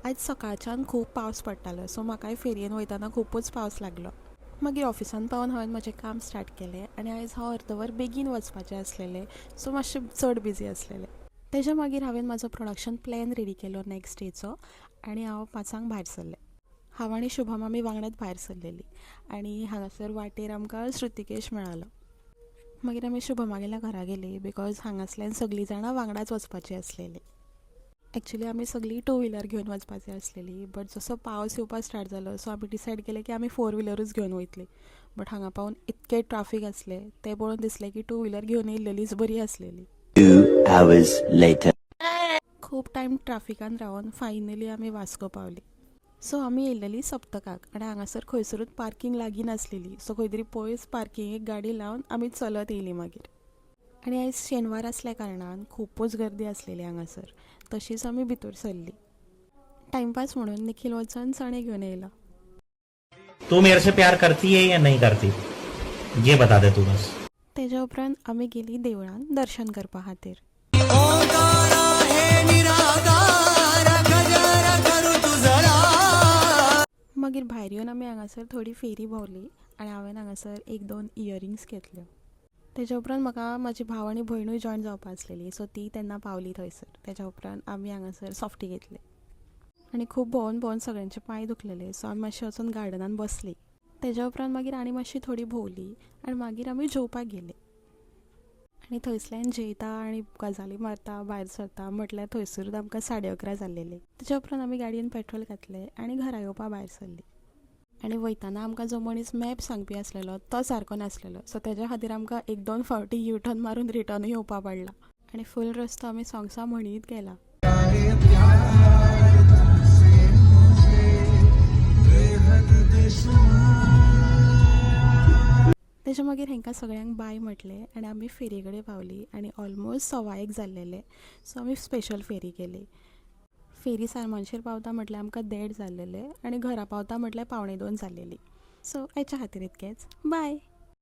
आज सकाळच्यान खूब पावस पडटालो सो म्हाकाय फेरयेन वयताना खूबच पावस लागलो. मागीर ऑफिसान पावन हांवें म्हजें काम स्टार्ट केलें आनी आयज हांव अर्दवर बेगीन वचपाचें आसलेलें सो मातशें चड बिजी आसलेलें. तेज्या मागीर हांवें म्हाजो प्रोडक्शन प्लॅन रेडी केलो नॅक्स्ट डेचो आनी हांव 5 भायर सरलें. हांव आनी शुभम आमी वांगडाच भायर सरलेलीं आनी हांगासर वाटेर आमकां श्रुतिकेश मेळालो. मागीर आमी शुभमागेल्या घरा गेलीं बिकॉज हांगासल्यान सगळीं जाणां वांगडाच वचपाचीं आसलेलीं. एक्चुली आमी सगळीं 2 व्हिलर घेवन वचपाची आसलेली बट जसो पावस येवपाक स्टार्ट जालो सो आमी डिसायड केलें की आमी 4 व्हिलरूच घेवन वयतलीं. बट हांगा पावून इतकें ट्राफीक आसलें तें पळोवन दिसलें की 2 व्हिलर घेवन येयल्लीच बरी आसलेली. 2 hours later. खूब टायम ट्राफिकान रावन फायनली आमी वास्को पावलीं. सो आमी येयल्लेलीं सप्तकाक आनी हांगासर खंयसरूच पार्किंग लागीं नासलेली सो खंय तरी पयस पार्किंगेक गाडी लावन आमी चलत येयलीं मागीर. आनी आयज शेनवार आसल्या कारणान खूबच गर्दी आसलेली हांगासर. तशीच आमी भितर सरलीं. टायमपास म्हणून निखिल वचून चणे घेवन येयलो. तू मेरे से प्यार करती है या नहीं करती, ये बता दे तू बस. तेज्या उपरांत आमी गेलीं देवळान दर्शन करपा खातीर. मागीर भायर येवन आमी हांगासर थोडी फेरी भोंवली आनी हांवें हांगासर 1-2 इयरिंग्स घेतल्यो. तेज्या उपरांत म्हाका म्हजी भाव आनी भयणूय जॉयन जावपा आसलेली सो ती तेन्ना पावली थंयसर. तेज्या उपरांत आमी हांगासर सॉफ्टी घेतली आनी खूब भोंवन भोंवन सगळ्यांचे पांय दुखलेले सो आमी मातशें वचून गार्डनान बसलीं. तेज्या उपरांत मागीर आनी मातशी थोडी भोंवली आनी मागीर आमी जेवपाक गेलीं. आनी थंयसरल्यान जेयता आनी गजाली मारता भायर सरता म्हटल्यार थंयसरूच आमकां 11:30 जाल्लेली. तेज्या उपरांत आमी गाडयेन पेट्रोल घातलें आनी घरा येवपा भायर सरलीं. आनी वयताना आमकां जो मनीस मॅप सांगपी आसलेलो तो सारको नासलेलो सो तेज्या खातीर आमकां 1-2 फावटी यू-टर्न मारून रिटर्नूय येवपा पडला आनी फूल रस्तो आमी सॉंग्सां म्हणीत गेला. तेज्या मागीर हेंकां सगळ्यांक बाय म्हटलें आनी आमी फेरी कडेन पावलीं आनी ऑलमोस्ट 1:15 जाल्लेले सो आमी स्पेशल फेरी केली. फेरी सारमानशेर पावता म्हटल्यार आमकां 1:30 जाल्लेले आनी घरा पावता म्हटल्यार 1:45 जाल्लेली. सो हेच्या खातीर इतकेंच. बाय.